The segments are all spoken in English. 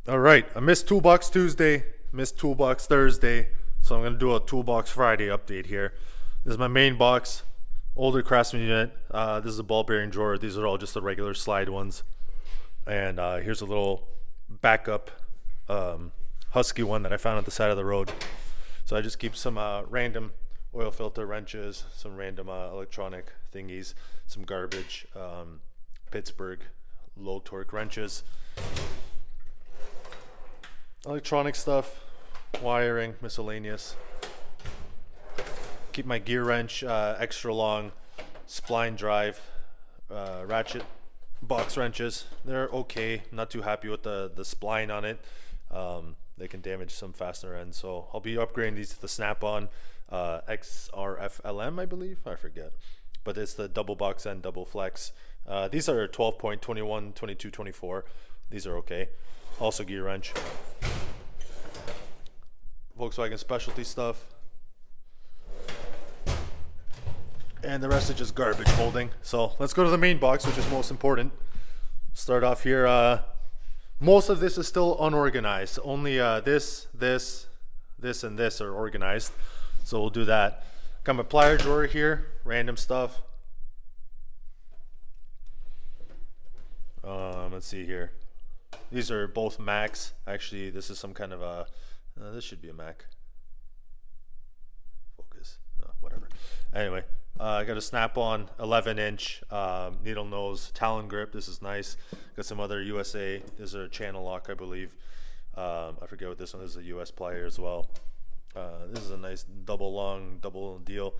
All right, I missed Toolbox Tuesday, missed Toolbox Thursday, so I'm going to do a Toolbox Friday update here. This is my main box, older Craftsman unit. This is a ball bearing drawer. These are all just the regular slide ones. And here's a little backup Husky one that I found at the side of the road. So I just keep some random oil filter wrenches, some random electronic thingies, some garbage, Pittsburgh low torque wrenches, electronic stuff, wiring, miscellaneous. Keep my gear wrench extra long, spline drive, ratchet box wrenches. They're okay. Not too happy with the spline on it. They can damage some fastener ends, so I'll be upgrading these to the Snap-on XRFLM, I believe. I forget, but it's the double box end, double flex. These are 12.21, 22, 24. These are okay. Also gear wrench. Volkswagen specialty stuff. And the rest is just garbage holding. So let's go to the main box, which is most important. Start off here. Most of this is still unorganized. Only this, and this are organized. So we'll do that. Got my plier drawer here. Random stuff. Let's see here. These are both Macs. Actually, this is some kind of a... this should be a Mac. Focus. Whatever. Anyway. I got a Snap-on 11-inch needle nose Talon grip. This is nice. Got some other USA. This is a channel lock, I believe. I forget what this one is. A US plier as well. This is a nice double deal.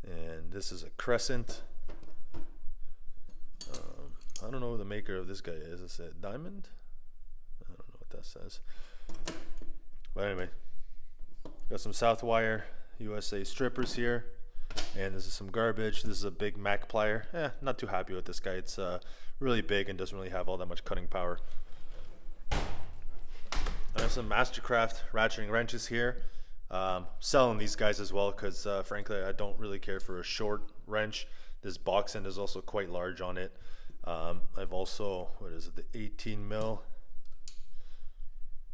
And this is a Crescent. I don't know who the maker of this guy is. Is it Diamond? I don't know what that says. But anyway, got some Southwire USA strippers here. And this is some garbage. This is a big Mac plier. Not too happy with this guy. It's really big and doesn't really have all that much cutting power. I have some Mastercraft ratcheting wrenches here. Selling these guys as well because frankly I don't really care for a short wrench. This box end is also quite large on it. I've also, what is it, the 18 mil.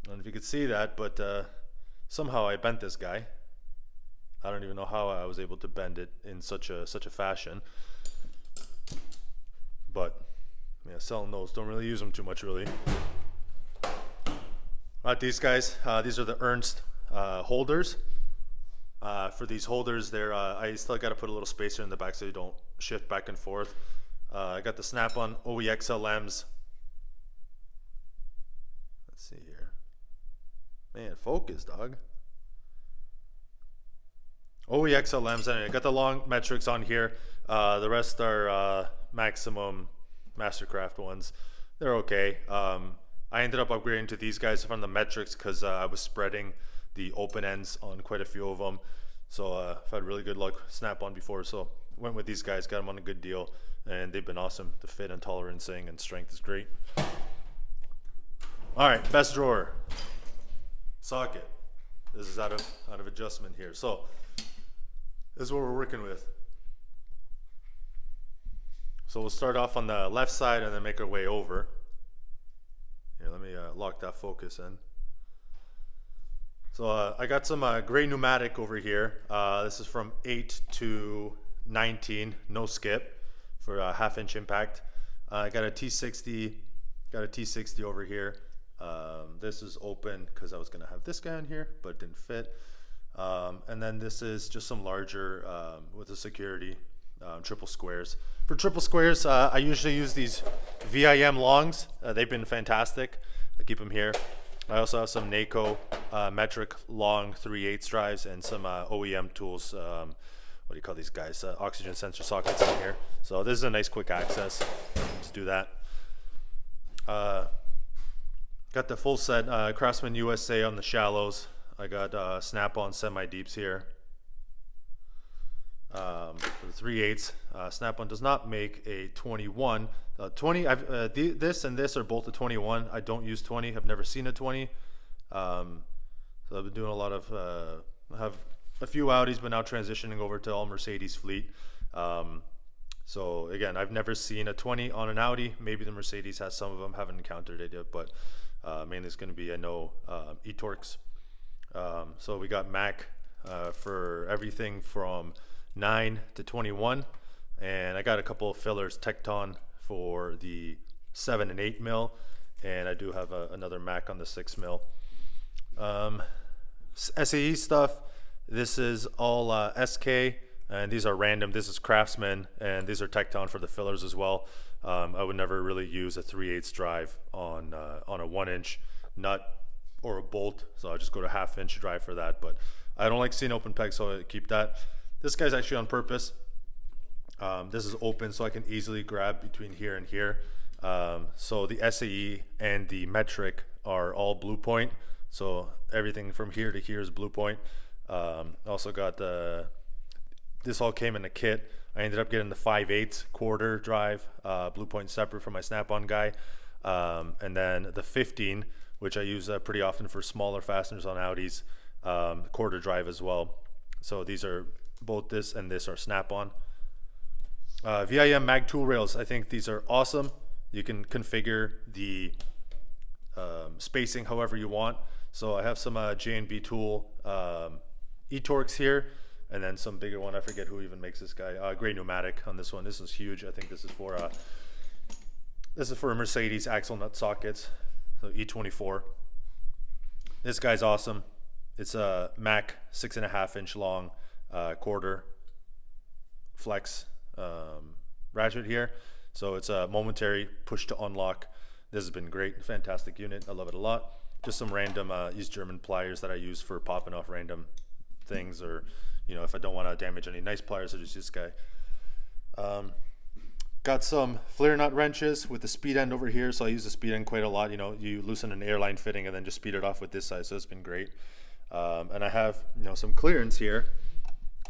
I don't know if you could see that, but somehow I bent this guy. I don't even know how I was able to bend it in such a fashion. But yeah, selling those, don't really use them too much really. These guys, these are the Ernst holders. For these holders, they're I still got to put a little spacer in the back so they don't shift back and forth. I got the Snap-on OEXLMs. Let's see here. Man, focus, dog. OEXLMs, and I got the long metrics on here. The rest are maximum Mastercraft ones. They're okay. I ended up upgrading to these guys from the metrics because I was spreading the open ends on quite a few of them. So I've had really good luck Snap-on before, so went with these guys, got them on a good deal, and they've been awesome. The fit and tolerancing and strength is great. All right, best drawer, socket. This is out of adjustment here. So this is what we're working with. So we'll start off on the left side and then make our way over. Here, let me lock that focus in. So I got some gray pneumatic over here. This is from 8 to 19, no skip, for a half-inch impact. I got a T60, over here. This is open because I was gonna have this guy on here, but it didn't fit. And then this is just some larger with the security triple squares. For triple squares, I usually use these VIM longs. They've been fantastic. I keep them here. I also have some Nano metric long 3/8 drives and some OEM tools. What do you call these guys? Oxygen sensor sockets in here. So this is a nice quick access. Let's do that. Got the full set Craftsman USA on the shallows. I got Snap-on semi-deeps here. For the 3/8, Snap-on does not make a 21. 20. This and this are both a 21. I don't use 20. I've never seen a 20. So I've been doing a lot of. I have a few Audis, but now transitioning over to all Mercedes fleet. So again, I've never seen a 20 on an Audi. Maybe the Mercedes has some of them. Haven't encountered it yet, but mainly it's going to be, I know, e-torques. So we got Mac for everything from 9 to 21, and I got a couple of fillers, Tecton for the 7 and 8 mil, and I do have another Mac on the 6 mil. SAE stuff, this is all SK, and these are random. This is Craftsman, and these are Tecton for the fillers as well. I would never really use a 3/8 drive on a 1-inch nut or a bolt, so I'll just go to 1/2-inch drive for that. But I don't like seeing open pegs, so I keep that. This guy's actually on purpose. This is open, so I can easily grab between here and here. So the SAE and the metric are all Blue Point, so everything from here to here is Blue Point. Also got this all came in a kit. I ended up getting the 5/8 quarter drive, Blue Point separate from my Snap-on guy, and then the 15, which I use pretty often for smaller fasteners on Audis, quarter drive as well. So these are both, this and this are Snap-on. VIM mag tool rails, I think these are awesome. You can configure the spacing however you want. So I have some J&B tool e-torques here, and then some bigger one. I forget who even makes this guy. Gray Pneumatic on this one. This is huge. I think this is for a Mercedes axle nut sockets. So E24. This guy's awesome. It's a Mac 6.5-inch long quarter flex ratchet here. So it's a momentary push to unlock. This has been great. Fantastic unit. I love it a lot. Just some random East German pliers that I use for popping off random things, or if I don't want to damage any nice pliers, I just use this guy. Got some flare nut wrenches with the speed end over here, so I use the speed end quite a lot. You loosen an airline fitting and then just speed it off with this side, so it's been great. And I have some clearance here,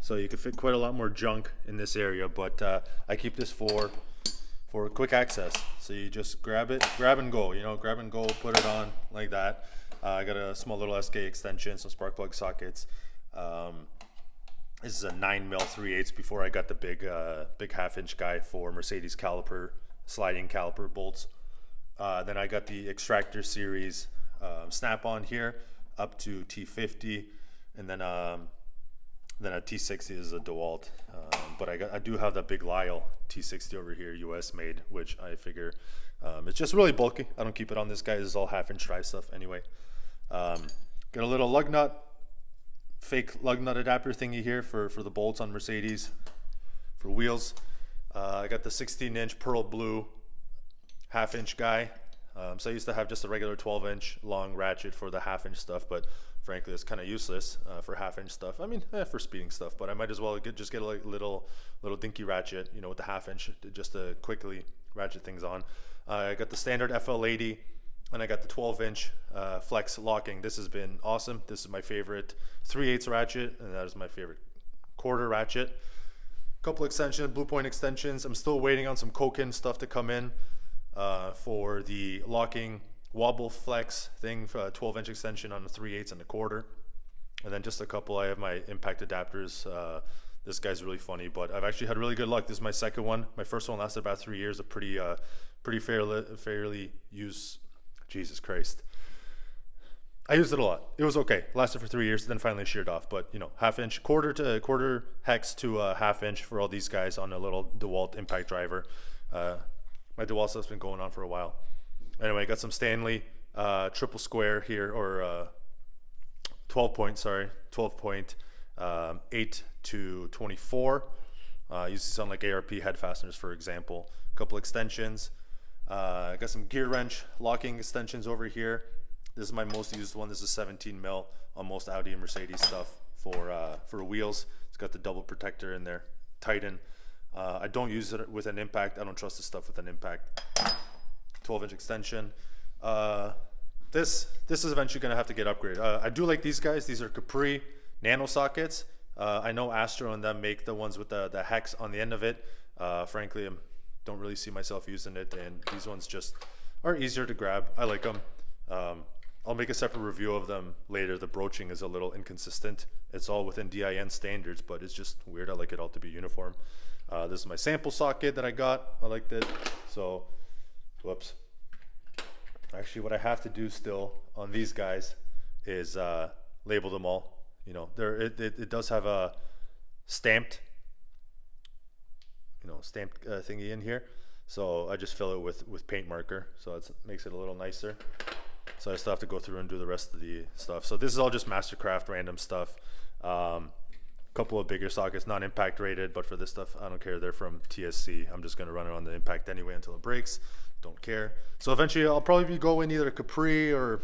so you can fit quite a lot more junk in this area, but I keep this for quick access. So you just grab and go, grab and go, put it on like that. I got a small little SK extension, some spark plug sockets. This is a 9 mil 3/8 before I got the big 1/2-inch guy for Mercedes caliper, sliding caliper bolts. Then I got the Extractor series Snap-on here up to T50, and then a T60 is a DeWalt. But I do have that big Lyle T60 over here, US made, which I figure it's just really bulky. I don't keep it on this guy. This is all 1/2-inch drive stuff anyway. Got a little lug nut, fake lug nut adapter thingy here for the bolts on Mercedes for wheels. I got the 16-inch pearl blue 1/2-inch guy. So I used to have just a regular 12-inch long ratchet for the 1/2-inch stuff, but frankly it's kind of useless for 1/2-inch stuff. I mean, for speeding stuff, but I might as well just get a little dinky ratchet, with the 1/2-inch, just to quickly ratchet things on. I got the standard FL80, and I got the 12-inch flex locking. This has been awesome. This is my favorite 3/8 ratchet, and that is my favorite quarter ratchet. Couple extensions, Blue Point extensions. I'm still waiting on some Koken stuff to come in for the locking wobble flex thing, for a 12-inch extension on the 3/8 and the quarter. And then just a couple, I have my impact adapters. This guy's really funny, but I've actually had really good luck. This is my second one. My first one lasted about 3 years, a pretty fairly used. Jesus Christ. I used it a lot. It was okay. Lasted for 3 years, then finally sheared off. But 1/2-inch, quarter hex to 1/2-inch for all these guys on a little DeWalt impact driver. My DeWalt stuff's been going on for a while. Anyway, I got some Stanley triple square here, or 12 point, 8 to 24. Used to sound like ARP head fasteners, for example. A couple extensions. I got some gear wrench locking extensions over here. This is my most used one. This is 17 mil on most Audi and Mercedes stuff for wheels. It's got the double protector in there. Titan. I don't use it with an impact. I don't trust this stuff with an impact. 12-inch extension. This is eventually going to have to get upgraded. I do like these guys. These are Capri Nano sockets. I know Astro and them make the ones with the hex on the end of it. Frankly, I don't really see myself using it, and these ones just are easier to grab. I like them. I'll make a separate review of them later. The broaching is a little inconsistent. It's all within DIN standards, but it's just weird. I like it all to be uniform. This is my sample socket that I got. I liked it. So, whoops. Actually, what I have to do still on these guys is label them all. You know, it does have a stamped, thingy in here. So I just fill it with paint marker. So it makes it a little nicer. So I still have to go through and do the rest of the stuff. So this is all just Mastercraft random stuff. Couple of bigger sockets, non-impact rated, but for this stuff, I don't care. They're from TSC. I'm just gonna run it on the impact anyway until it breaks. Don't care. So eventually I'll probably be going either Capri or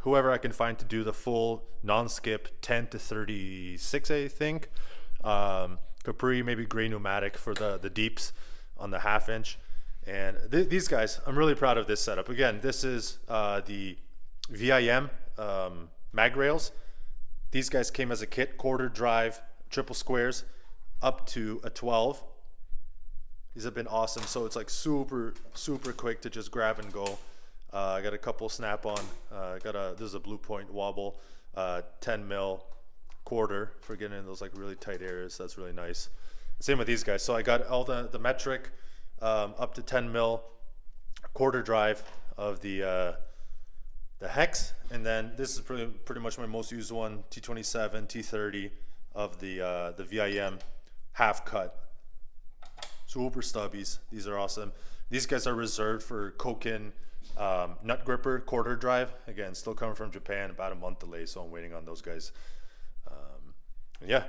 whoever I can find to do the full non-skip 10 to 36, I think. Capri, maybe gray pneumatic for the deeps on the 1/2 inch. And these guys, I'm really proud of this setup. Again, this is the VIM mag rails. These guys came as a kit, quarter drive, triple squares, up to a 12. These have been awesome. So it's like super quick to just grab and go. I got a couple snap on. This is a Blue Point wobble, 10 mil quarter for getting in those like really tight areas. That's really nice. Same with these guys. So I got all the metric up to 10 mil quarter drive of the hex, and then this is pretty much my most used one, T27, T30 of the VIM half cut. Super stubbies. These are awesome. These guys are reserved for Koken nut gripper quarter drive. Again, still coming from Japan, about a month delay, so I'm waiting on those guys. Yeah,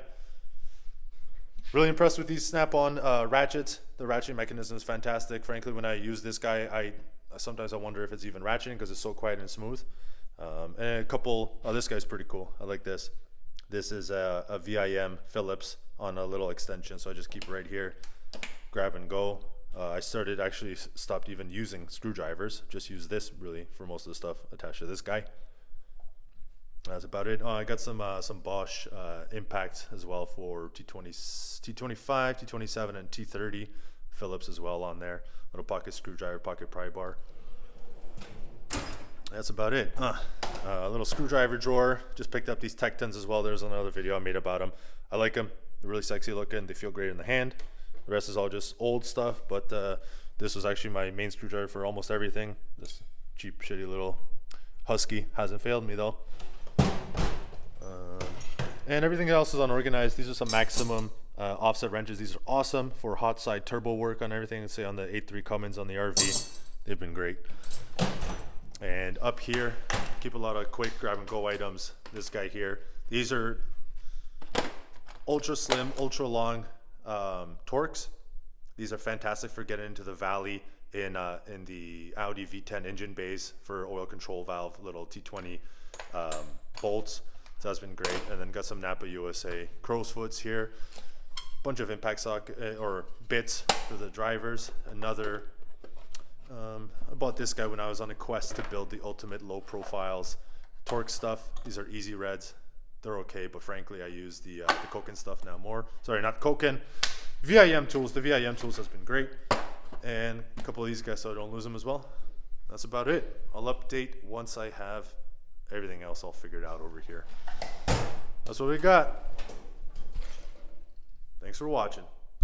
really impressed with these snap-on ratchets. The ratcheting mechanism is fantastic. Frankly, when I use this guy, sometimes I wonder if it's even ratcheting because it's so quiet and smooth. And this guy's pretty cool. I like this. This is a VIM Phillips on a little extension, so I just keep it right here, grab and go. I stopped even using screwdrivers, just use this really for most of the stuff attached to this guy. That's about it. I got some Bosch impacts as well for T25, T27, and T30 Phillips as well on there. Little pocket screwdriver, pocket pry bar. That's about it. A little screwdriver drawer. Just picked up these Tech 10s as well. There's another video I made about them. I like them. They're really sexy looking. They feel great in the hand. The rest is all just old stuff, but this was actually my main screwdriver for almost everything. This cheap, shitty little Husky hasn't failed me though. And everything else is unorganized. These are some Maximum offset wrenches. These are awesome for hot side turbo work on everything. Let's say on the 8.3 Cummins on the RV. They've been great. And up here, keep a lot of quick grab and go items. This guy here. These are ultra slim, ultra long Torx. These are fantastic for getting into the valley in the Audi V10 engine bays for oil control valve, little T20 bolts. So that's been great. And then got some Napa USA crow's foots here. Bunch of impact socket or bits for the drivers. Another, I bought this guy when I was on a quest to build the ultimate low profiles Torx stuff. These are easy reds. They're okay, but frankly, I use the Koken stuff now more. Sorry, not Koken. VIM tools. The VIM tools has been great. And a couple of these guys so I don't lose them as well. That's about it. I'll update once I have everything else all figured out over here. That's what we got. Thanks for watching.